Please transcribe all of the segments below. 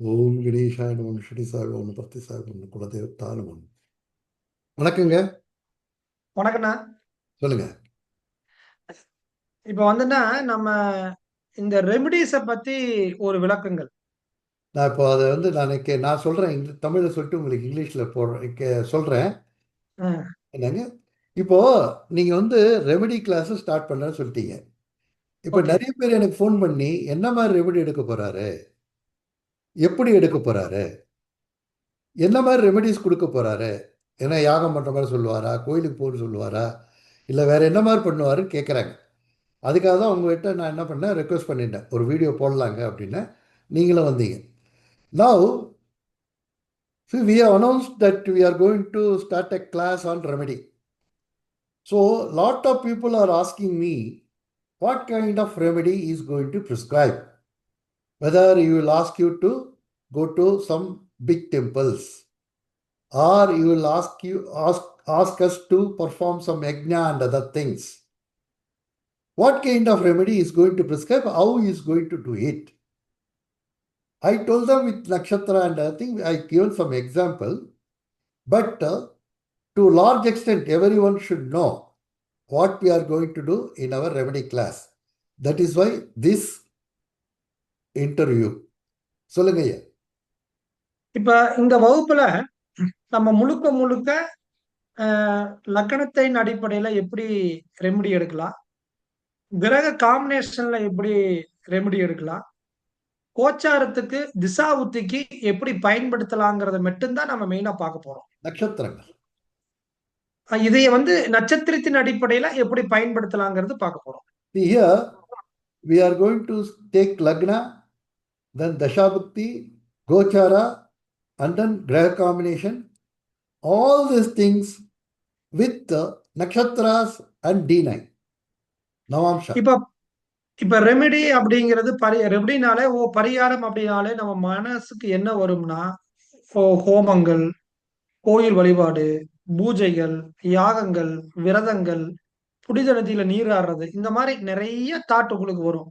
ஓம் கணேஷாய நம ஸ்ரீ சாய் ஒன்று பத்தி சாய் ஒன்று குலதெய்வத்தாலும் ஒன்று. வணக்கங்க. வணக்கண்ணா. சொல்லுங்க. இப்ப வந்துன்னா நம்ம இந்த ரெமிடிஸ பத்தி ஒரு விளக்கங்கள். நான் இப்போ அதை நான் சொல்கிறேன், இந்த தமிழில் சொல்லிட்டு உங்களுக்கு இங்கிலீஷில் போடுறேன் சொல்கிறேன். ம். என்னங்க, இப்போ நீங்கள் ரெமெடி கிளாஸை ஸ்டார்ட் பண்ணுறேன்னு சொல்லிட்டீங்க. இப்போ ஓகே. நிறைய பேர் எனக்கு ஃபோன் பண்ணி என்ன மாதிரி ரெமெடி எடுக்க போகிறாரு, எப்படி எடுக்க போகிறாரு, என்ன மாதிரி ரெமெடிஸ் கொடுக்க போகிறாரு, ஏன்னா யாகம் பண்ணுற மாதிரி சொல்லுவாரா, கோயிலுக்கு போகணும்னு சொல்லுவாரா, இல்லை வேறு என்ன மாதிரி பண்ணுவாருன்னு கேட்குறாங்க. அதுக்காக தான் உங்கள்கிட்ட நான் என்ன பண்ணேன், ரெக்வஸ்ட் பண்ணிட்டேன் ஒரு வீடியோ போடலாங்க அப்படின்னு. நீங்களும் வந்தீங்க. Now, see, we have announced that we are going to start a class on remedy. So, lot of people are asking me what kind of remedy is going to prescribe. Whether he will ask you to go to some big temples, or he will ask us to perform some yajna and other things. What kind of remedy is going to prescribe? How he is going to do it? I told them with nakshatra and I think I given some example, but to large extent, everyone should know what we are going to do in our remedy class. That is why this interview. சொல்லுங்க ஐயா. இப்ப இந்த வகுப்புல நம்ம முழுக்க முழுக்க லக்கணத்தின் அடிப்படையில எப்படி ரெமிடி எடுக்கலாம், கிரக காம்பினேஷன்ல எப்படி ரெமிடி எடுக்கலாம், கோச்சாரத்துக்கு திசா உத்திக்கு எப்படி பயன்படுத்தலாங்கிறத மட்டும்தான் நம்ம மெயினா பார்க்க போறோம். நட்சத்திரங்கள். இதைய நட்சத்திரத்தின் அடிப்படையில எப்படி பயன்படுத்தலாங்கிறது பார்க்க போறோம். See here, we are going to take Lagna, then Dashabhakti, Gochara, and then Graha combination. All these things with Nakshatras and D9. Navamsha. இப்ப இப்ப ரெமெடி அப்படிங்கிறது ரெமெடினாலே பரிகாரம் அப்படின்னாலே நம்ம மனசுக்கு என்ன வரும்னா, ஹோமங்கள், கோயில் வழிபாடு, பூஜைகள், யாகங்கள், விரதங்கள், புனித நதியில நீராடுறது, இந்த மாதிரி நிறைய தாட் உங்களுக்கு வரும்.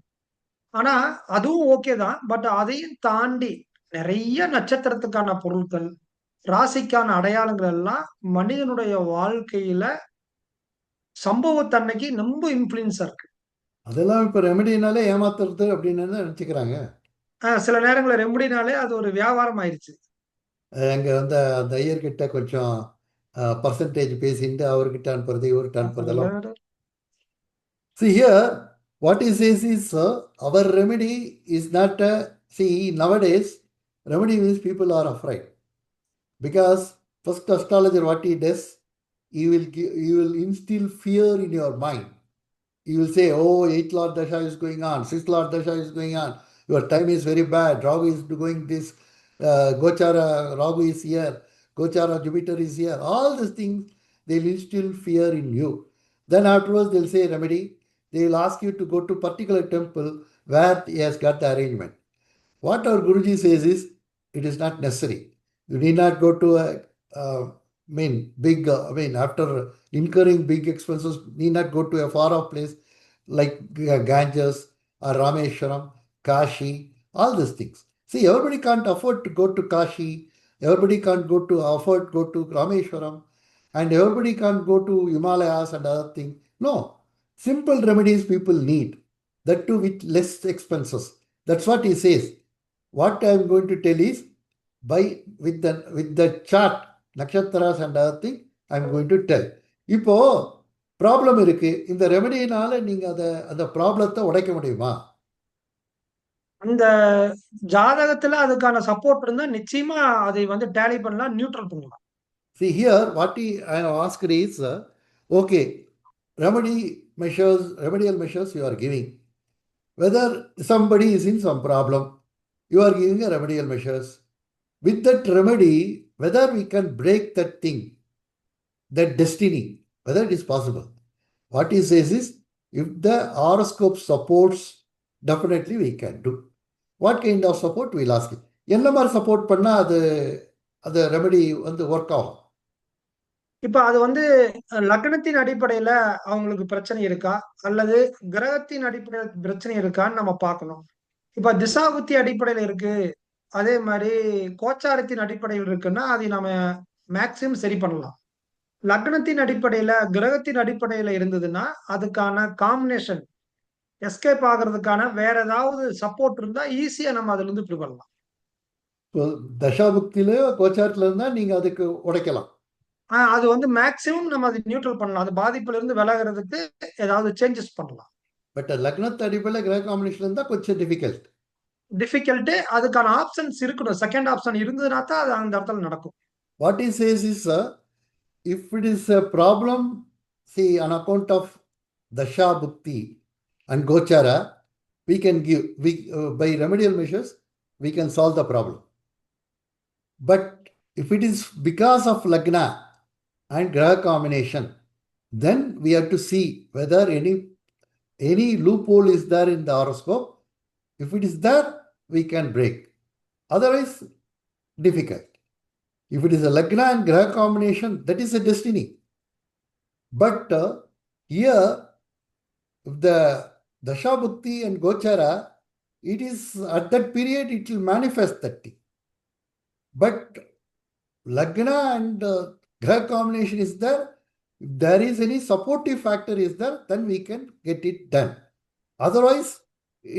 ஆனா அதுவும் ஓகே தான். பட் அதையும் தாண்டி நிறைய நட்சத்திரத்துக்கான பொருட்கள், ராசிக்கான அடையாளங்கள் எல்லாம் மனிதனுடைய வாழ்க்கையில சம்பவத்தன்னைக்கு ரொம்ப இன்ஃபுளுன்ஸா இருக்கு. அதெல்லாம் இப்போ ரெமெடினாலே ஏமாத்துறது அப்படின்னு நினச்சிக்கிறாங்க. சில நேரங்கள்ல ரெமடினாலே அது ஒரு வியாபாரம் ஆயிருச்சு. அங்கே அந்த ஐயர்கிட்ட கொஞ்சம் பர்சன்டேஜ் பேசிட்டு அவர்கிட்ட அனுப்புறது இவர்கிட்ட அனுப்புறதெல்லாம். See here, what he says is our remedy is not see, nowadays remedy means people are afraid because first astrologer what he does, he will instill fear in your mind. He will say, oh, 8th Lord Dasha is going on, 6th Lord Dasha is going on, your time is very bad, Rahu is going this, Gochara, Rahu is here, Gochara, Jupiter is here. All these things, they will instill fear in you. Then afterwards, they'll say remedy. They will ask you to go to particular temple where he has got the arrangement. What our Guruji says is, it is not necessary. You need not go to after incurring big expenses, need not go to a far off place like Ganges or Rameshwaram, Kashi, all these things. See, everybody can't afford to go to Kashi, everybody can't afford to go to Rameshwaram, and everybody can't go to Himalayas and other things. No, simple remedies people need, that too with less expenses. That's what he says. What I am going to tell is, by with the chart, nakshatras and other thing, I am going to tell. இப்போ problem இருக்கு, இந்த ரெமெடியினால நீங்க அந்த ப்ராப்ளத்தை உடைக்க முடியுமா? அந்த ஜாதகத்துல அதுக்கான சப்போர்ட் இருந்தா நிச்சயமா அதை டேலி பண்ணலாம், நியூட்ரல் பண்ணலாம். See here, what I have asked is, okay, remedial measures you are giving. Whether somebody is in some problem, you are giving a remedial measures. With that remedy, whether we can break that thing, that destiny, whether it is possible. What he says is, if the horoscope supports, definitely we can do. What kind of support we'll ask it. என்ன மாதிரி support பண்ணால் அது remedy work ஆகும்? இப்ப அது லக்னத்தின் அடிப்படையில அவங்களுக்கு பிரச்சனை இருக்கா, அல்லது கிரகத்தின் அடிப்படையில் பிரச்சனை இருக்கான்னு நம்ம பார்க்கணும். இப்ப திசாபுத்தி அடிப்படையில இருக்கு, அதே மாதிரி கோச்சாரத்தின் அடிப்படையில் இருக்குன்னா அதை நம்ம மேக்சிமம் சரி பண்ணலாம். லக்னத்தின் அடிப்படையில கிரகத்தின் அடிப்படையில இருந்ததுன்னா அதுக்கான காம்பினேஷன் எஸ்கேப் ஆகுறதுக்கான வேற ஏதாவது சப்போர்ட் இருந்தா ஈஸியா நம்ம அதுல இருந்து இப்படி பண்ணலாம். இப்போ தசாபுக்தியில கோச்சாரத்தில் இருந்தால் நீங்கள் அதுக்கு உடைக்கலாம். அது வந்து மேக்சிமம் நம்ம அதை நியூட்ரல் பண்ணலாம். அது பாதிப்புல இருந்து விலகிறதுக்கு ஏதாவது சேஞ்சஸ் பண்ணலாம். பட் லக்னத்து அடிப்படையில் கிரக காம்பினேஷன் இருந்தால் கொஞ்சம் டிஃபிகல்ட். டிஃபிகல்ட் அதுக்கான ஆப்ஷன்ஸ் இருக்கணும். செகண்ட் ஆப்ஷன் இருந்ததுன்னா தான் அது அந்த இடத்துல நடக்கும். What is says is if it is a problem, see, on account of dasha bhukti and gochara, we can give, by remedial measures we can solve the problem. But if it is because of lagna and graha combination, then we have to see whether any loophole is there in the horoscope. If it is there, we can break. Otherwise, difficult. If it is a lagna and graha combination, that is a destiny. But here, if the dasha bhukti and gochara, it is at that period it will manifest that thing. But lagna and graha combination is there. If there is any supportive factor is there, then we can get it done. Otherwise,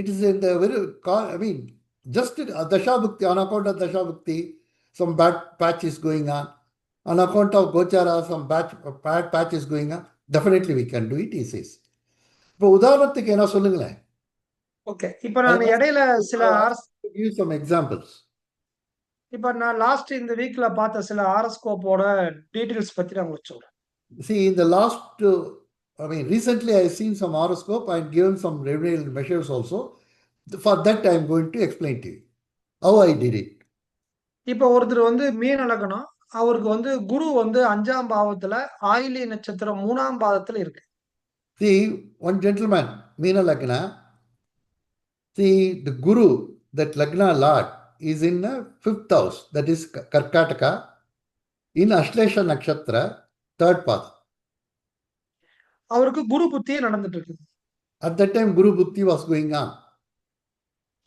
it is in the very, I mean, just dasha bhukti, on account of dasha bhukti, some bad patch is going on. On account of gochara, some bad patch is going on. Definitely we can do it, he says. இப்போ உதாரணத்துக்கு என்ன சொல்லுங்களேன். Okay. இப்ப நான் இடையில சில give some examples. இப்ப நான் லாஸ்ட் இந்த வீக்ல பார்த்த சில ஹாரோஸ்கோப்போட டீடைல்ஸ் பத்தி நான் உங்களுக்கு சொல்றேன். See, in the last, I mean, recently I have seen some horoscope and given some remedial measures also. For that, I am going to explain to you how I did it. இப்ப ஒருத்தர் வந்து மீன லக்னம், அவருக்கு வந்து குரு வந்து 5ஆம் பாவத்துல ஆயிலி நட்சத்திரம் 3ஆம் பாதத்துல இருக்கு. See, one gentleman, Meena Lagna, see, the Guru, that Lagna Lord, is in the 5th house, that is Karkataka, in Ashlesha Nakshatra, 3rd path. அவருக்கு குரு புத்தியே நடந்துட்டு இருக்கு. At that time, Guru Bhukti was going on.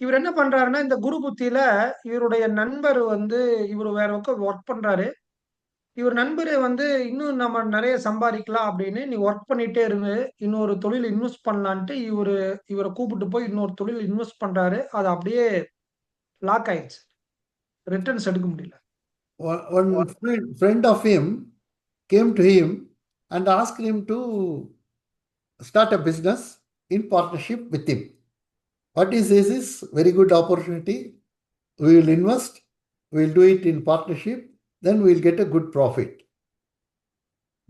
இவர் என்ன பண்றாருன்னா, இந்த குரு புத்தியில இவருடைய நண்பர் வந்து இவரு வேற பக்கம் ஒர்க் பண்றாரு. இவர் நண்பரு வந்து இன்னும் நம்ம நெறைய சம்பாதிக்கலாம் அப்படின்னு, நீ ஒர்க் பண்ணிட்டே இருந்து இன்னொரு தொழில் இன்வெஸ்ட் பண்ணலான்ட்டு இவர கூப்பிட்டு போய் இன்னொரு தொழில் இன்வெஸ்ட் பண்றாரு. அது அப்படியே லாக் ஆயிடுச்சு. ரிட்டர்ன்ஸ் எடுக்க முடியல. One friend of him came to him and asked him to start a business in partnership with him. What he says is, very good opportunity. We will invest, we will do it in partnership, then we will get a good profit.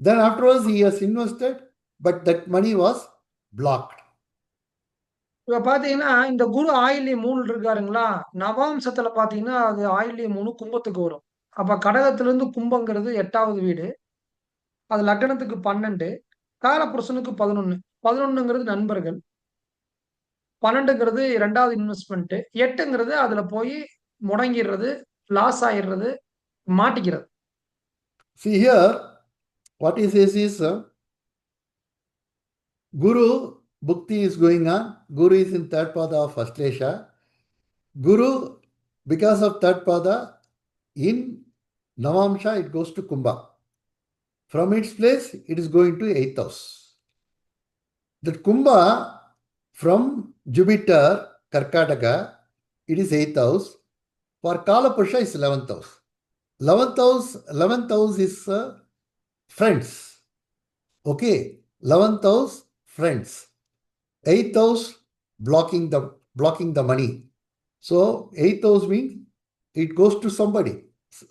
Then afterwards he has invested, but that money was blocked. இப்ப பாத்தீங்கன்னா, இந்த குரு ஆயில்ய 3 இருக்காருங்களா, நவாம்சத்துல பாத்தீங்கன்னா, அது ஆயில்ய 3 கும்பத்துக்கு வரும். அப்ப கடகத்திலிருந்து கும்பங்கிறது 8வது வீடு. அது லக்னத்துக்கு 12, காலபுருஷனுக்கு 11. 11ங்கிறது நண்பர்கள். 12ங்கிறது 2வது இன்வெஸ்ட்மென்ட். 8ங்கிறது அதுல போய் முடங்கிர்றது, loss ஆயிர்றது, மாட்டிக்கிறது. See here, what he says is, Guru Bhukti is going on. Guru is in 3rd pada of Ashlesha. Guru, because of 3rd pada, in Navamsha it goes to Kumbha. From its place, it is going to 8th house. That Kumbha, from Jupiter, Karkataka, it is 8th house. For Kalapusha is 11th house. 11th house is friends. Okay, 11th house, friends. 8th house, blocking the money. So 8th house means it goes to somebody.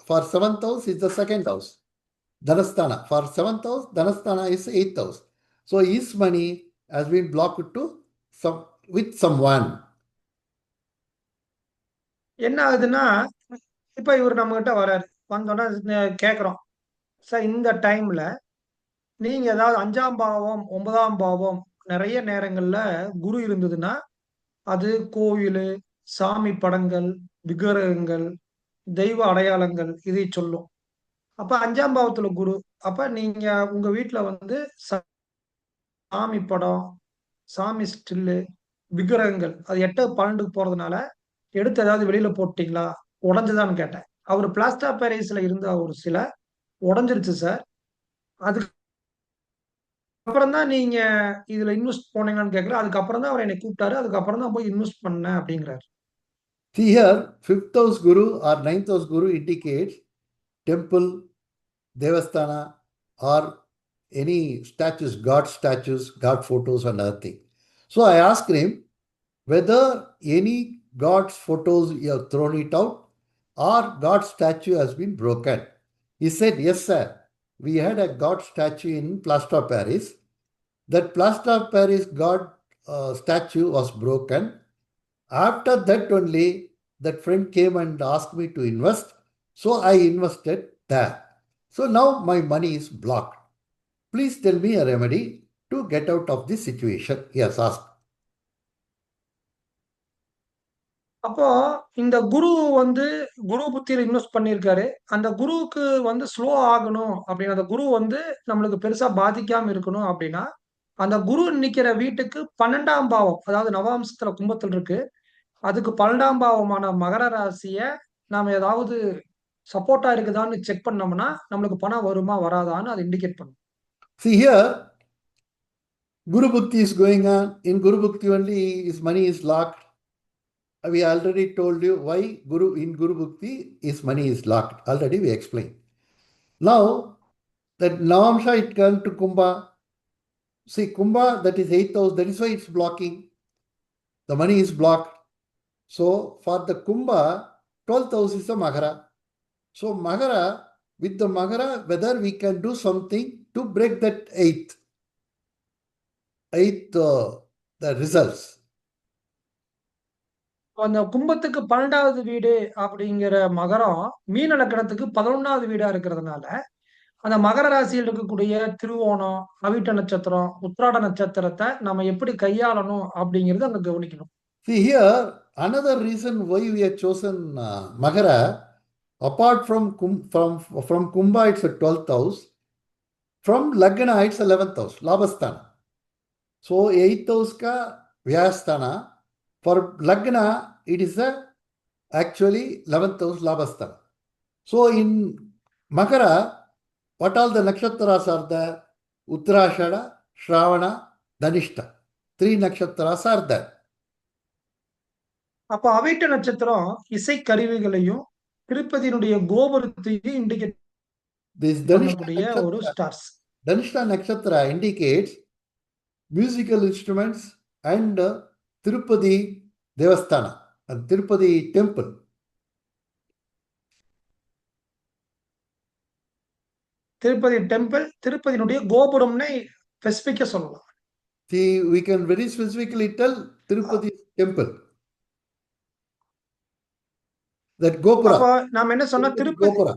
For 7th house is the 2nd house, Dhanasthana. For 7th house, Dhanasthana is 8th house. So his money has been blocked to with someone. என்ன ஆகுதுன்னா, இப்ப இவரு நம்மகிட்ட வராரு. வந்தோனே கேட்கிறோம். Sir இந்த டைம்ல நீங்க ஏதாவது 5ஆம் பாவம், 9ஆம் பாவம் நெறைய நேரங்கள்ல குரு இருந்ததுன்னா, அது கோவிலு, சாமி படங்கள், விக்கிரகங்கள், தெய்வ அடையாளங்கள் இதை சொல்லும். அப்ப 5ஆம் பாவத்துல குரு. அப்ப நீங்க உங்க வீட்ல வந்து சாமி படம், சாமி ஸ்டில்லு, விக்கிரகங்கள் அது 8, 12க்கு போறதுனால, எடுத்து ஏதாவது வெளியில போட்டீங்களா? உடைஞ்சுதான்னு கேட்டேன். அவர் பிளாஸ்டர் ஆஃப் பாரிஸ்ல இருந்த ஒரு சிலை உடைஞ்சிருச்சு சார். அதுக்கப்புறம் தான் நீங்க இதுல இன்வெஸ்ட் போனீங்களான்னு கேட்கல. அதுக்கப்புறம் தான் அவர் என்னை கூப்பிட்டாரு. அதுக்கப்புறம் தான் போய் இன்வெஸ்ட் பண்ணேன் அப்படிங்கிறாரு. See here, fifth house guru or ninth house guru indicates temple, devasthana, or any statues, God photos, and other thing. So I asked him whether any God's photos you have thrown it out or God's statue has been broken. He said, yes, sir. We had a God statue in plaster of Paris. That plaster of Paris God statue was broken. After that only, that friend came and asked me to invest. So I invested there. So now my money is blocked. Please tell me a remedy to get out of this situation. Yes, ask. அப்போ இந்த குரு வந்து குரு புத்தியில invest பண்ணியிருக்காரு. அந்த குருவுக்கு வந்து slow ஆகணும் அப்படின்னு, அந்த குரு வந்து நம்மளுக்கு பெருசா பாதிக்காம இருக்கணும் அப்படின்னா, அந்த குரு நிக்கிற வீட்டுக்கு 12ஆம் பாவம், அதாவது நவாம்சத்துல கும்பத்தில் இருக்கு. அதுக்கு 12ஆம் பாவமான மகர ராசிய நாம ஏதாவது சப்போர்ட்டா இருக்குதான்னு செக் பண்ணோம்னா, நம்மளுக்கு பணம் வருமா? வராதான்னு அது இண்டிகேட் பண்ணும். See here, Guru Bhakti is going on. In Guru Bhakti only his money is locked. We already told you why in Guru Bhakti his money is locked. Already we explained. Now that Navamsha it come to Kumbha. See Kumbha, that is 8th house, that is why it's blocking. The money is blocked. So for the Kumbha, 12th house is the Magara. So Magara, with the Magara, whether we can do something to break that eighth the results. அந்த கும்பத்துக்கு 12வது வீடு அப்படிங்கிற மகரம் மீன லக்னத்துக்கு 11வது வீடா இருக்கிறதுனால, அந்த மகர ராசியில் இருக்கக்கூடிய திருவோணம், அவிட்ட நட்சத்திரம், உத்திராட நட்சத்திரத்த நம்ம எப்படி கையாளணும் அப்படிங்கிறத அங்க கவனிக்கணும். See here, another reason why we have chosen Magara, apart from Kumbha, it's a 12th house. From Lagna, it's 11th house, Labasthana. So 8th house ka Vyasthana. For Lagna, it is actually 11th house Labasthana. So in Makara, what all the nakshatras are there? Uttarashada, Shravana, Dhanishta. 3 nakshatras are there. அப்ப அவிட்ட நட்சத்திரம் இசை கருவிகளையும் திருப்பதியினுடைய கோபுரத்தையும் indicate This பண்ணக்கூடிய ஒரு stars. Dhanishta nakshatra indicates musical instruments and Tirupati Devasthana and Tirupati temple. Tirupati temple, திருப்பதியினுடைய கோபுரம்னு ஸ்பெசிபிக்கா சொல்லலாம். See, we can very specifically tell Tirupati temple. That Gopura. அப்ப நாம என்ன சொன்னா திருப்பதி Gopura.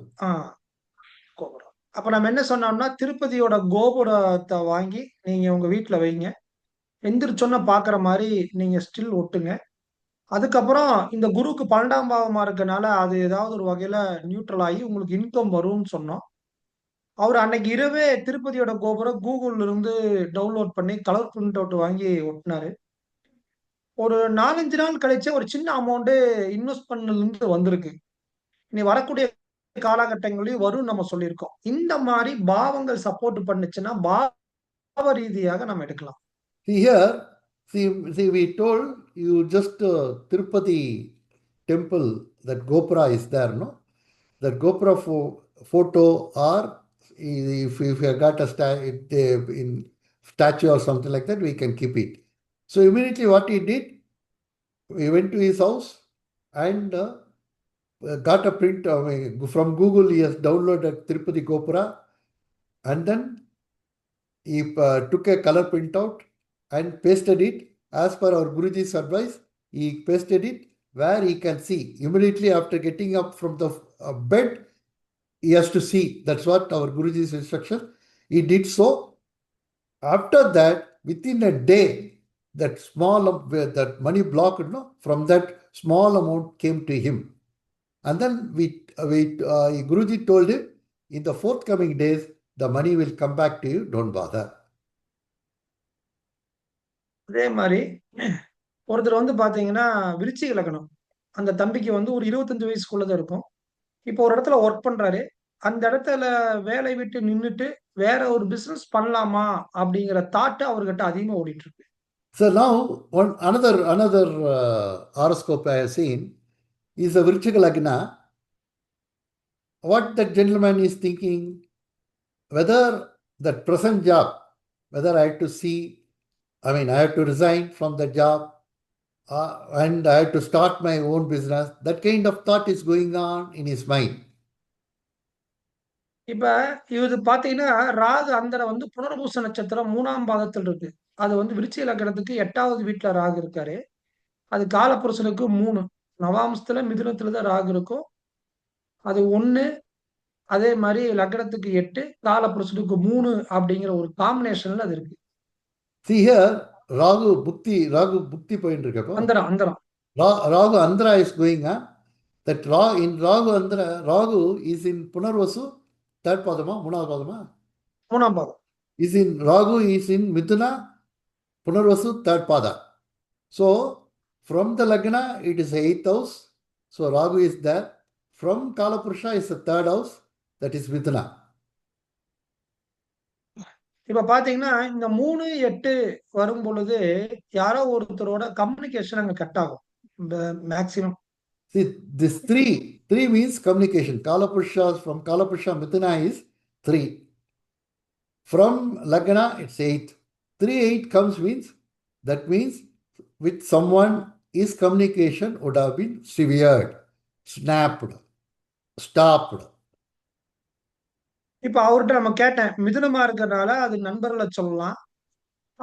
கோபுரம். அப்ப நம்ம என்ன சொன்னோம்னா, திருப்பதியோட கோபுரத்த வாங்கி நீங்க உங்க வீட்ல வைங்க. எந்திரிச்சோன்ன பாக்குற மாரி நீங்க ஸ்டில் ஒட்டுங்க. அதுக்கப்புறம் இந்த குருக்கு 12ஆம் பாவமா இருக்கனால, அது ஏதாவது ஒரு வகையில நியூட்ரல் ஆகி உங்களுக்கு இன்கம் வரும்னு சொன்னோம். அவரு அன்னைக்கு இரவே திருப்பதியோட கோபுரம் Googleல இருந்து டவுன்லோட் பண்ணி கலர் பிரிண்ட் அவுட் வாங்கி ஒட்டுனாரு. ஒரு 4, 5 நாள் கழிச்சு ஒரு சின்ன அமௌண்ட் இன்வெஸ்ட் பண்ணதுலருந்து வந்திருக்கு. இனி வரக்கூடிய காலகட்டங்களையும் வரும்னு நம்ம சொல்லியிருக்கோம். இந்த மாரி பாவங்கள் சப்போர்ட் பண்ணுச்சுன்னா, பாவ ரீதியாக நம்ம எடுக்கலாம். See here, see we told you just Tirupati temple, that Gopura is there, no? That Gopura photo, or if you got a statue or something like that, we can keep it. So immediately what he did, we went to his house and got a print from Google. He has downloaded Tirupati Gopura, and then he took a color printout and pasted it as per our Guruji's advice. He pasted it where he can see immediately after getting up from the bed. He has to see. That's what our Guruji's instruction. He did so. After that, within a day, that that money blocked, no, from that small amount came to him. And then Guruji told him, in the forthcoming days, the money will come back to you. Don't bother. அதே மாரி ஒருத்தர் வந்து பாத்தீங்கன்னா, விருச்சிக லக்னம். அந்த தம்பிக்கு வந்து ஒரு 25 வயசுக்குள்ளதான் இருக்கும். இப்போ ஒரு இடத்துல ஒர்க் பண்றாரு. அந்த இடத்துல வேலை விட்டு நின்னுட்டு வேற ஒரு பிசினஸ் பண்ணலாமா அப்படிங்கிற தாட் அவர்கிட்ட அதிகமா ஓடிட்டு இருக்கு. So now, another horoscope I have seen is a Vrichika Lagna. What that gentleman is thinking, whether that present job, whether I have to see, I mean, I have to resign from the job and I have to start my own business. That kind of thought is going on in his mind. இப்ப இது பாத்தீங்கன்னா, ராகு அந்தரம் வந்து புனர்பூச நட்சத்திரம் 3ஆம் பாதத்தில் இருக்கு. அது வந்து விருச்சிக லக்னத்துக்கு 8வது வீட்ல ராகு இருக்காரு. அது காலபுருஷனுக்கு 3. நவாம்சத்துல, மிதுனத்துல தான் ராகு இருக்கும். அது 1 அதே மாரி லக்னத்துக்கு 8 காலபுருஷனுக்கு 3 அப்படிங்கிற ஒரு காம்பினேஷன்ல அது இருக்கு. See here, Ragu Bhukti point irukappo. அந்தரம். Ragu Andhra is going on. That in Ragu Andhra, Ragu is in Punarvasu, third padama, Munavad padama. 3ஆம் பாதம். Ragu is in Mithuna, Punarvasu, third pada. So from the Lagna, it is 8th house. So Ragu is there. From Kalapurusha is the third house, that is Mithuna. இப்ப பாத்தீங்கன்னா, இந்த 3, 8 வரும்பொழுது, யாரோ ஒருத்தரோட communication அங்க cut ஆகும். Maximum. See, this three means communication. Kalapurusha, from Kalapurusha, Mithuna is 3. From Lagna, it's 8. 3, 8 comes means, that means with someone, his communication would have been severed, snapped, stopped. இப்ப அவர்ட்ட நம்ம கேட்டேன். மிதுனமா இருக்கறனால அது நண்பர்கள சொல்லலாம்.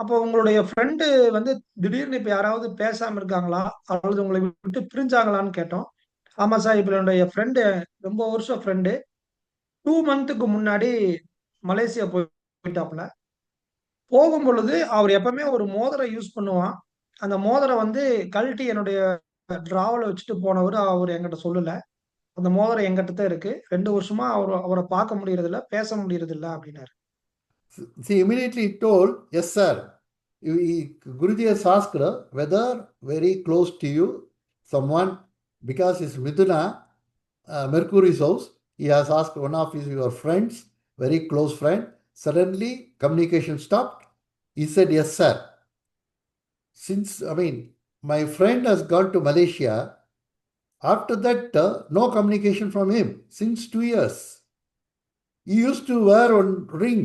அப்போ உங்களுடைய ஃப்ரெண்டு வந்து திடீர்னு இப்ப யாராவது பேசாம இருக்காங்களா? அல்லது உங்கள விட்டு பிரிஞ்சாங்களான்னு கேட்டோம். ஆமா சார். இப்ப என்னுடைய ஃப்ரெண்டு ரொம்ப வருஷம் ஃப்ரெண்டு. 2 மந்த்துக்கு முன்னாடி மலேசியா போயிட்டாப்ல. போகும்பொழுது அவர் எப்பவுமே ஒரு மோதிரம் யூஸ் பண்ணுவான். அந்த மோதிரம் வந்து கழட்டி என்னுடைய டிராவர்ல வச்சுட்டு போனவரு, அவரு என்கிட்ட சொல்லல. அந்த மோதிரம் என்கிட்ட தான் இருக்கு. 2 வருஷமா அவர பார்க்க முடியறதில்ல, பேச முடியறதில்ல அப்டின்னாரு. See, immediately he told, yes, sir. Guruji has asked whether very close to you, someone, because it's Miduna, Mercury's house, he has asked one of your friends, very close friend, suddenly communication stopped. He said, yes, sir. Since, my friend has gone to Malaysia, after that, no communication from him since 2 years. He used to wear one ring.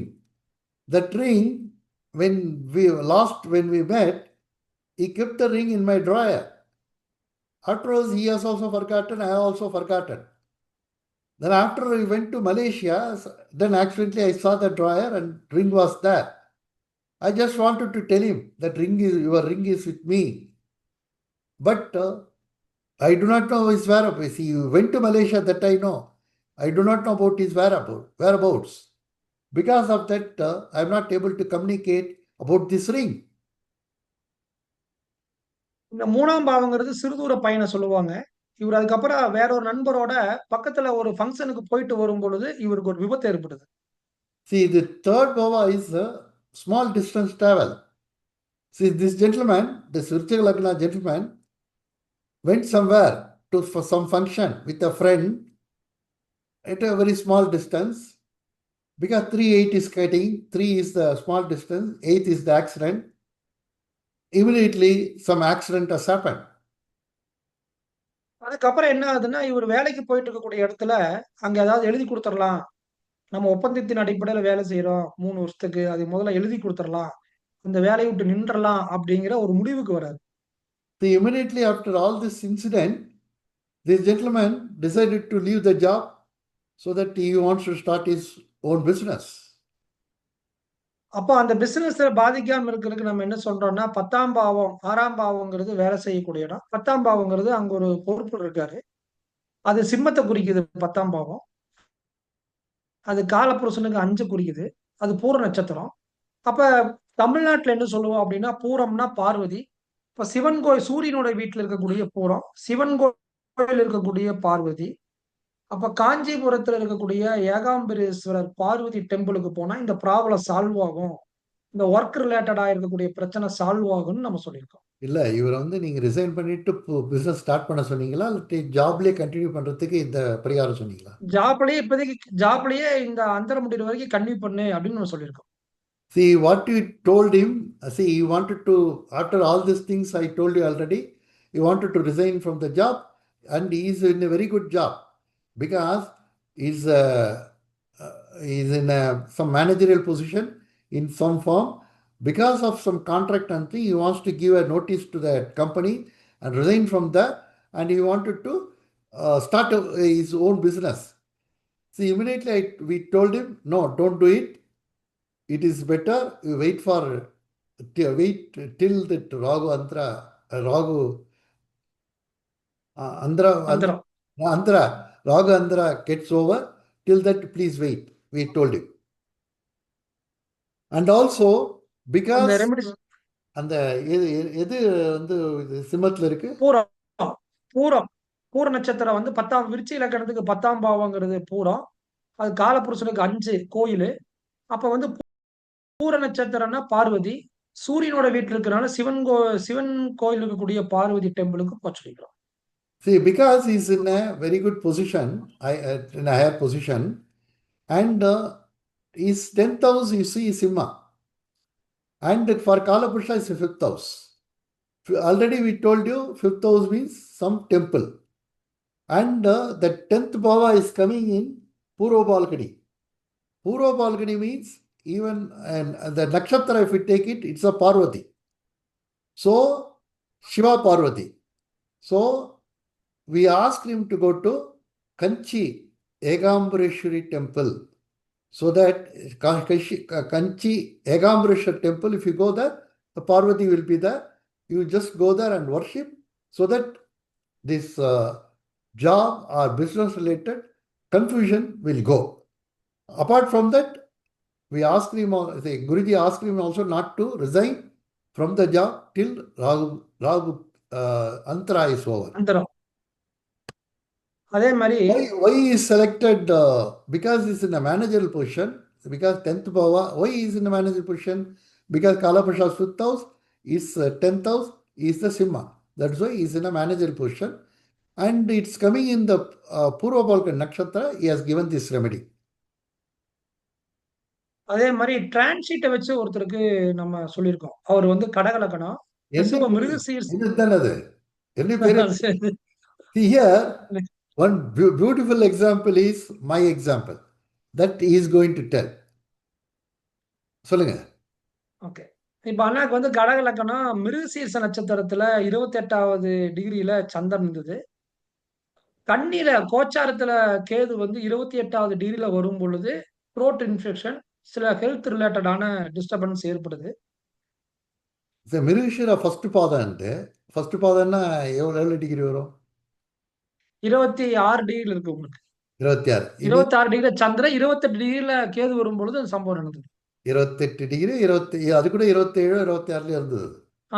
That ring, when we met, he kept the ring in my drawer. Afterwards, he has also forgotten, I have also forgotten. Then after we went to Malaysia, then accidentally I saw the drawer and ring was there. I just wanted to tell him that your ring is with me. But I do not know his whereabouts. He went to Malaysia, that I know. I do not know about his whereabouts. Because of that, I am not able to communicate about this ring. இந்த 3ஆம் பாவங்கிறது சிறுதூர பயணம் சொல்லுவாங்க. இவரு அதுக்கப்புறம் வேற ஒரு நண்பரோட பக்கத்துல ஒரு ஃபங்ஷனுக்கு போயிட்டு வரும்பொழுது, இவருக்கு ஒரு விபத்து ஏற்படுது. See, the third bhava is a small distance travel. See, this gentleman, this Virchika Lagna gentleman, went somewhere for some function with a friend at a very small distance. Because 3, 8 is cutting, 3 is the small distance, 8 is the accident. Immediately, some accident has happened. அதுக்கப்புறம் என்ன ஆகுதுன்னா, இவரு வேலைக்கு போயிட்டு இருக்கக்கூடிய இடத்துல, அங்க ஏதாவது எழுதி குடுத்துறலாம். நம்ம ஒப்பந்தத்தின் அடிப்படையில வேலை செய்றோம் 3 வருஷத்துக்கு. அதை முதல்ல எழுதி குடுத்துறலாம். இந்த வேலைய விட்டு நின்றலாம் அப்படிங்கிற ஒரு முடிவுக்கு வராரு. So immediately after all this incident, this gentleman decided to leave the job so that he wants to start his own business. அப்ப அந்த பிசினஸ்ல பாதிக்காம இருக்கிறதுக்கு நம்ம என்ன சொல்றோம்னா, 10ஆம் பாவம், 6ஆம் பாவம்ங்கிறது வேலை செய்யக்கூடிய இடம். 10ஆம் பாவம்ங்கிறது அங்க ஒரு பொறுப்புல இருக்காரு. அது சிம்மத்த குறிக்குது 10ஆம் பாவம். அது காலபுருஷனுக்கு 5 குறிக்குது. அது பூர நட்சத்திரம். அப்ப தமிழ்நாட்டுல என்ன சொல்லுவோம் அப்டின்னா, பூரம்னா பார்வதி. இப்ப சிவன் கோயில் சூரியனுடைய வீட்ல இருக்கக்கூடிய பூரம், சிவன் கோயில் இருக்கக்கூடிய பார்வதி. அப்ப காஞ்சிபுரத்துல இருக்கக்கூடிய ஏகாம்பரேஸ்வரர் பார்வதி டெம்பிளுக்கு போனா இந்த ப்ராப்ளம் சால்வ் ஆகும். இந்த ஒர்க் ரிலேட்டடா இருக்கக்கூடிய பிரச்சனை சால்வ் ஆகும்னு நம்ம சொல்லியிருக்கோம். இல்லை, இவரை வந்து நீங்கள் ரிசைன் பண்ணிட்டு பிஸ்னஸ் ஸ்டார்ட் பண்ண சொன்னீங்களா, இல்லை ஜாப்லேயே கண்டினியூ பண்ணுறதுக்கு இந்த பரிகாரம் சொன்னீங்களா? ஜாப்லயே இப்போதைக்கு ஜாப்லயே இந்த அந்தர முடிகிற வரைக்கும் கன்டினியூ பண்ணு அப்படின்னு நம்ம சொல்லியிருக்கோம். See, what you told him, see, you wanted to, after all these things I told you already, you wanted to resign from the job, and he is in a very good job because he's in some managerial position in some firm. Because of some contract and thing, he wants to give a notice to the company and resign from that, and he wanted to start his own business. See, immediately we told him, no, don't do it. It is better you wait till that Raghu Andhra அந்தரம். Raghu Andhra gets over. Till that, please wait. We told him. And also அந்த because remedies அந்த எது வந்து சிம்மத்தில் இருக்கு, பூரம் பூரம் பூர நட்சத்திரம் வந்து 10ஆம் விருச்சி இலக்கணத்துக்கு 10ஆம் பாவங்கிறது பூரம். அது காலபுருஷனுக்கு 5 கோயிலு. அப்ப வந்து பூர நட்சத்திரம்னா பார்வதி. சூரியனோட வீட்டுல இருக்கிறனால சிவன் கோயில் இருக்கக்கூடிய பார்வதி டெம்பிளுக்கு போக சொல்லிக்கிறோம். see, because he's in a very good position, in a higher position, and his 10th house, you see, is Simha. And for Kalapusha, is a 5th house. Already we told you, 5th house means some temple. And the 10th bhava is coming in Purva Balkani. Purva Balkani means even, and the nakshatra, if we take it, it's a Parvati. So, Shiva Parvati. So, we asked him to go to Kanchi Egambareshwari temple. So that Kanchi Egambareshwar temple, if you go there, the Parvati will be there. You just go there and worship so that this job or business related confusion will go. Apart from that, we asked him, Guruji asked him also not to resign from the job till Raghu Antara is over. அந்தரம். அதே மாதிரி Why he is selected? Because he's in a managerial position. Because 10th bhava, why he is in a managerial position? Because Kalapasha's 5th house is 10th house, is the Simha. That's why he is in a managerial position. And it's coming in the Purva Balkan Nakshatra, he has given this remedy. அதே மாதிரி டிரான்சிட்டை வச்சு ஒருத்தருக்கு நம்ம சொல்லியிருக்கோம். அவர் வந்து கடகலக்கணம் ரிஷப மிருக சீர்ஸ். Here, one beautiful example is my example that he is going to tell. சொல்லுங்க. ஓகே. இப்ப அண்ணாக்கு வந்து கடகலக்கணம் மிருகசீர்ஷ நட்சத்திரத்துல 28வது டிகிரியில சந்திரன் இருந்தது. கன்னியில கோச்சாரத்துல கேது வந்து 28வது டிகிரில வரும் பொழுது த்ரோட் இன்ஃபெக்ஷன், சில ஹெல்த் ரிலேட்டடான டிஸ்டர்பன்ஸ் ஏற்படுது. மிருகஷீர ஃபர்ஸ்ட் பாதம், ஃபர்ஸ்ட் பாதம்னா எவ்வளவு டிகிரி வரும்? 26 டிகிரில இருக்கு உங்களுக்கு. 26. 26 டிகிரில சந்திரன், 28 டிகிரில கேது வரும் பொழுது அந்த சம்பவம் நடந்தது. 28 டிகிரி, 20, அது கூட 27, 26 இருந்தது.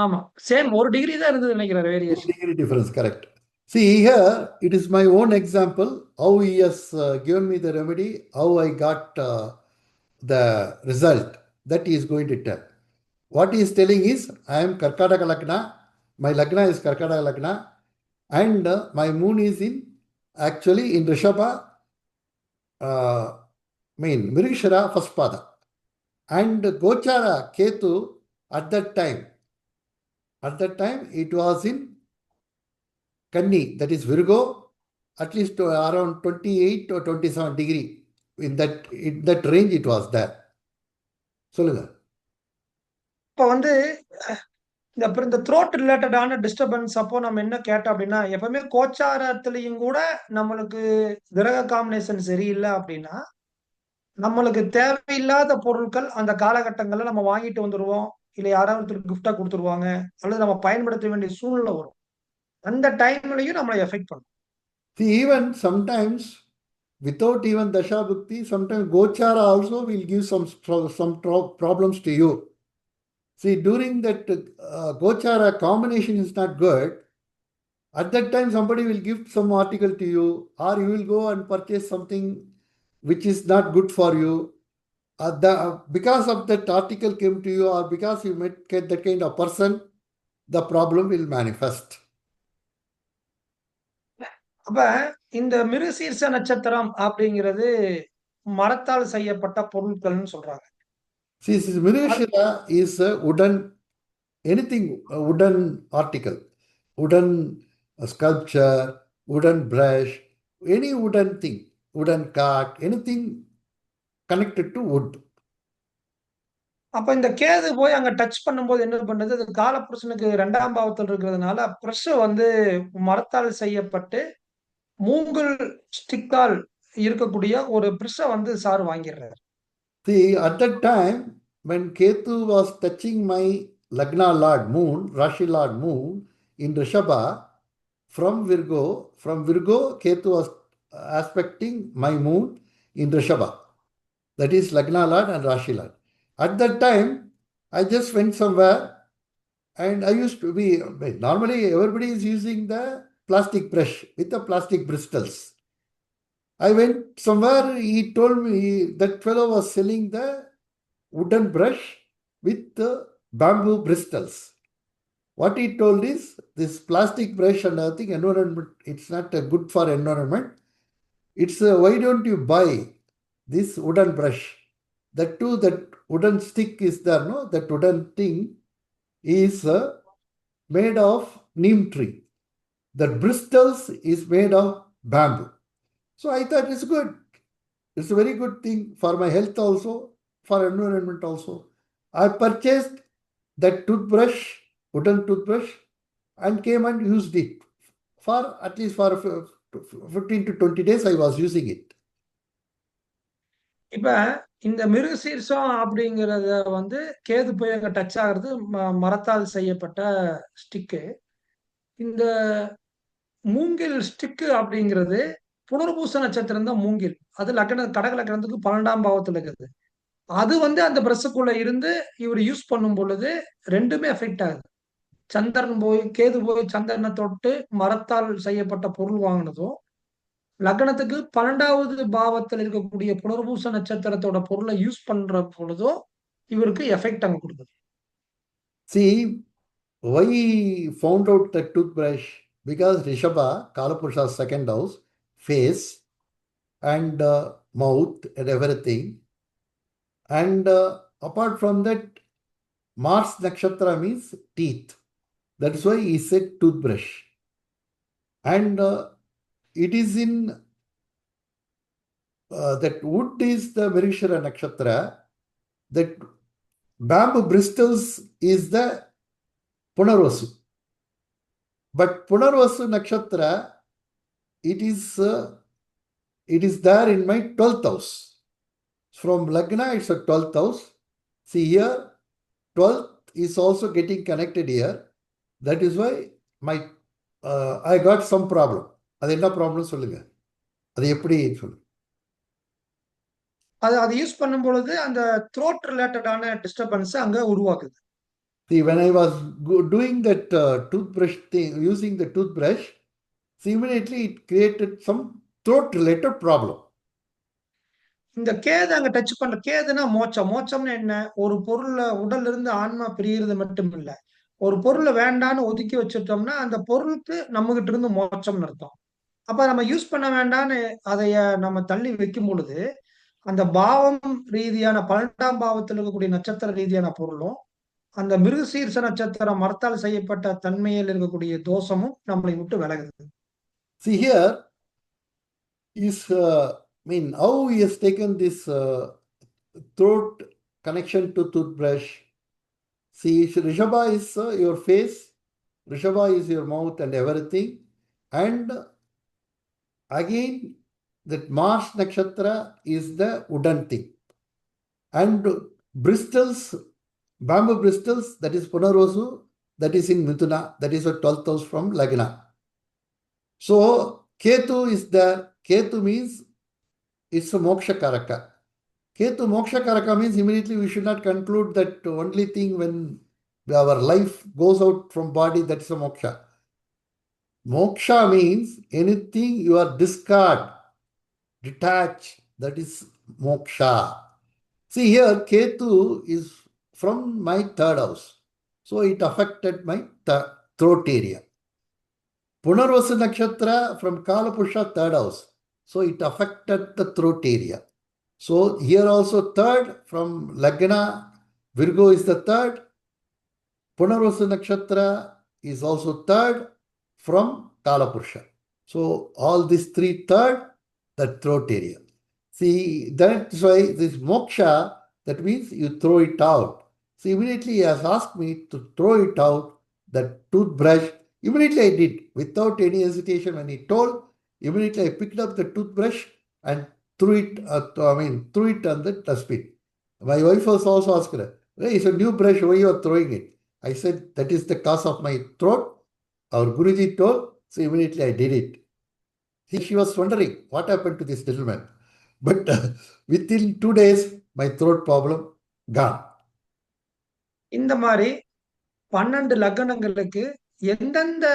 ஆமா, சேம் 1 டிகிரி தான் இருந்தது நினைக்கிறேன் variation. Degree difference, correct. See here, it is my own example how he has given me the remedy, how I got the result that he is going to tell. What he is telling is, I am Karkataka Lagna, my Lagna is Karkataka Lagna, and my moon is actually in Rishabha, Mirigashara first pada. And Gochara Ketu at that time it was in Kanni, that is Virgo, at least around 28 or 27 degree. In that range it was there. சொல்லுங்க. இப்ப வந்து இந்த throat ரிலேட்டடான disturbance அப்போ நம்ம என்ன கேட்டோம் அப்படின்னா, எப்பவுமே கோச்சாரத்திலையும் கூட நம்மளுக்கு கிரக காம்பினேஷன் சரியில்லை அப்படின்னா, நம்மளுக்கு தேவையில்லாத பொருட்கள் அந்த காலகட்டங்கள்ல நம்ம வாங்கிட்டு வந்துருவோம். இல்ல யாராவது ஒருத்தருக்கு கிஃப்டா கொடுத்துருவாங்க. அல்லது நம்ம பயன்படுத்த வேண்டிய சூழ்நிலை வரும். அந்த டைம்லயும் நம்மளை எஃபெக்ட் பண்ணும். See, even sometimes without even Dasha Bhakti, sometimes Gochara also will give some problems to you. See, during that Gochara combination is not good. At that time, somebody will give some article to you, or you will go and purchase something which is not good for you, because of that article came to you, or because you met that kind of person, the problem will manifest. அப்ப இந்த மிருகசீர்ஷ நட்சத்திரம் அப்படிங்கிறது மரத்தால் செய்யப்பட்ட பொருட்கள்னு சொல்றாங்க. See, this Mirugashira is a wooden, anything, a wooden article, wooden sculpture, wooden brush, any wooden thing, wooden cart, anything connected to wood. அப்ப இந்த கேது போய் அங்க டச் பண்ணும்போது என்ன பண்ணுது? அது காலபுருஷனுக்கு 2ஆம் பாவத்தில் இருக்கிறதுனால பிரஷர் வந்து மரத்தால் செய்யப்பட்டு மூங்கில் ஸ்டிக்கால் இருக்கக்கூடிய ஒரு பிரஷ்ஷ வந்து sir வாங்கிடுறாரு. See, at that time, when Ketu was touching my Lagna Lord Moon, Rashi Lord Moon in Rishabha, from Virgo, Ketu was aspecting my moon in Rishabha. That is Lagna Lord and Rashi Lord. At that time, I just went somewhere and I used to be, normally everybody is using the plastic brush with the plastic bristles. I went somewhere, he told me that fellow was selling the wooden brush with the bamboo bristles. What he told is, this plastic brush and I think environment, it's not good for environment. It's why don't you buy this wooden brush? That too, that wooden stick is there, no? That wooden thing is made of neem tree. The bristles is made of bamboo. So I thought it's good. It's a very good thing for my health also, for environment also. I purchased that toothbrush, wooden toothbrush, and came and used it. For at least for 15 to 20 days, I was using it. இப்ப இந்த மிருகசீர்ஷம் அப்படிங்கிறத வந்து கேது போய் அங்க touch ஆகுறது மரத்தால் செய்யப்பட்ட stick. இந்த மூங்கில் ஸ்டிக்கு அப்படிங்கிறது புனர்பூச நட்சத்திரம் தான் மூங்கில். அது கடக லக்னத்துக்கு 12ஆம் பாவத்துல இருக்குது. அது வந்து அந்த பிரஷ்க்குள்ள இருந்து இவர் யூஸ் பண்ணும் பொழுது 2மே எஃபெக்ட் ஆகுது. கேது போய் சந்திரனை தொட்டு மரத்தால் செய்யப்பட்ட பொருள் வாங்கினதும், லக்னத்துக்கு 12வது பாவத்தில் இருக்கக்கூடிய புனர்பூச நட்சத்திரத்தோட பொருளை யூஸ் பண்ற பொழுதும் இவருக்கு எஃபெக்ட் அங்க கொடுக்குது. See, why he found out the toothbrush? Because Rishabha, Kalapurusha's second house, face and mouth and everything. And apart from that, Mars Nakshatra means teeth. That's why he said toothbrush. And it is in that wood is the Mirugashira Nakshatra, that bamboo bristles is the Punarvasu. But Punarvasu Nakshatra, it is there in my 12th house. From Lagna, it's a 12th house. See here, 12th is also getting connected here. That is why I got some problem. அது என்ன problem சொல்லுங்க, அது எப்படி சொல்லுங்க. அது use பண்ணும் பொழுது அந்த த்ரோட் ரிலேட்டடான டிஸ்டர்பன்ஸ் அங்க உருவாக்குது. See, when I was doing that toothbrush thing, using the toothbrush, see, immediately it created some throat related problem. இந்த கேது அங்க டச் பண்ற கேதுனா மோட்சம்னு என்ன? ஒரு பொருள உடல்ல இருந்து ஆன்மா பிரியறது மட்டும் இல்ல. ஒரு பொருள வேண்டான்னு ஒதுக்கி வச்சுட்டோம்னா, அந்த பொருளுக்கு நம்மகிட்ட இருந்து மோட்சம்னு அர்த்தம். அப்ப நம்ம யூஸ் பண்ண வேண்டான்னு அதைய நம்ம தள்ளி வைக்கும் பொழுது, அந்த பாவம் ரீதியான 12ஆம் பாவத்தில் இருக்கக்கூடிய நட்சத்திர ரீதியான பொருளும், அந்த மிருகசீர்ஷ நட்சத்திரம் மரத்தால் செய்யப்பட்ட தன்மையில் இருக்கக்கூடிய தோஷமும் நம்மளை விட்டு விலகுது. See here is how he has taken this throat connection to toothbrush. See, Rishabha is your face, Rishabha is your mouth and everything. And again, that Mars Nakshatra is the wooden thing. And bristles, bamboo bristles, that is Punarvasu, that is in Mithuna, that is a 12th house from Lagna. So, Ketu is there. Ketu means it's a moksha karaka. Ketu moksha karaka means immediately we should not conclude that only thing when our life goes out from body, that's a moksha. Moksha means anything you are discard, detach, that is moksha. See here, Ketu is from my third house. So it affected my throat area. Punarvasu Nakshatra from Kalapusha, third house. So it affected the throat area. So here also third from Lagna, Virgo is the third. Punarvasu Nakshatra is also third from Kalapusha. So all these three third, the throat area. See, that's why this moksha, that means you throw it out. So immediately he has asked me to throw it out, that toothbrush. Immediately I did, without any hesitation. When he told, immediately I picked up the toothbrush and threw it, threw it on the dustbin. My wife was also asked her, hey, it's a new brush, why you are throwing it? I said, that is the cause of my throat. Our Guruji told, so immediately I did it. She was wondering what happened to this gentleman. But within 2 days, my throat problem gone. இந்த மாதிரி 12 லக்னங்களுக்கு எந்தெந்த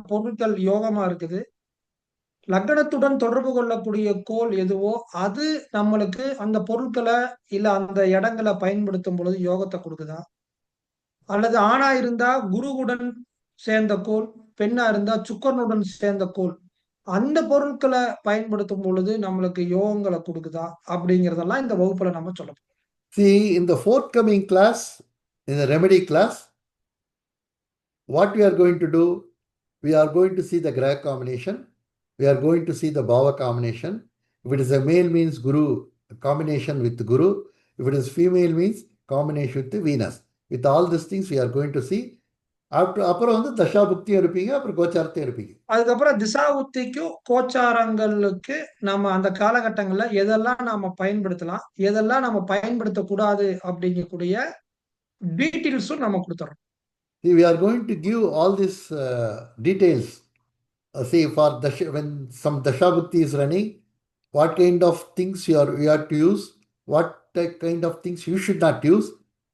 பொருட்கள் யோகமா இருக்குது, லக்னத்துடன் தொடர்பு கொள்ளக்கூடிய கோள் எதுவோ, அது நம்மளுக்கு அந்த பொருட்கள, இல்ல அந்த இடங்கள பயன்படுத்தும் பொழுது யோகத்த குடுக்குதா? அல்லது ஆணா இருந்தா குருவுடன் சேர்ந்த கோள், பெண்ணா இருந்தா சுக்கிரனுடன் சேர்ந்த கோள். அந்த பொருட்கள பயன்படுத்தும் பொழுது நம்மளுக்கு யோகங்கள குடுக்குதா? அப்படிங்கிறதெல்லாம் இந்த வகுப்புல நம்ம சொல்லப் போறோம். See, in the forthcoming class, in the remedy class, what we are going to do, we are going to see the Graha combination. We are going to see the Bhava combination. If it is a male, means Guru, combination with Guru. If it is female, means combination with the Venus. With all these things, we are going to see. அப்புறம் வந்து தசாபுக்தியும் இருப்பீங்க, அப்புறம் கோச்சாரத்தையும் இருப்பீங்க. அதுக்கப்புறம் திசாபுத்திக்கும் கோச்சாரங்களுக்கு நம்ம அந்த காலகட்டங்கள்ல எதெல்லாம் நாம பயன்படுத்தலாம், எதெல்லாம் நம்ம பயன்படுத்தக்கூடாது அப்படிங்கக்கூடிய டீட்டெயில்ஸும் நம்ம குடுத்துறோம். See, we are going to give all these details. See, for when some dashabhuti is running, what kind of things you have to use, what kind of things you should not use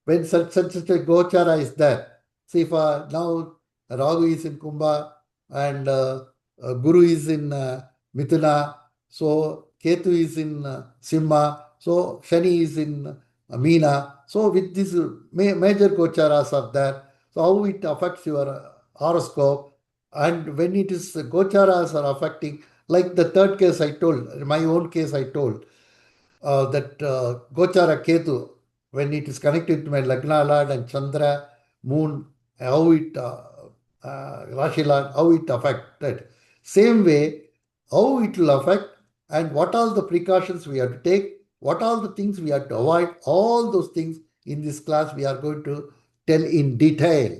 when such a gochara is there. See, for now, Rahu is in Kumbha and Guru is in Mithuna, so Ketu is in Simha, so Shani is in Meena. So with these major gocharas are there, so how it affects your horoscope. And when it is gocharas are affecting, like the third case I told, my own case I told, that gochara Ketu, when it is connected to my Lagna Lord and Chandra, Moon, how it, Rashi Lord, how it affected. Same way, how it will affect and what all the precautions we have to take, what all the things we have to avoid, all those things in this class we are going to tell in detail.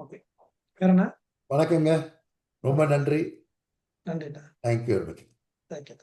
Okay. வேற என்ன? வணக்கங்க, ரொம்ப நன்றி. நன்றிண்ணா. Thank you very much. Thank you.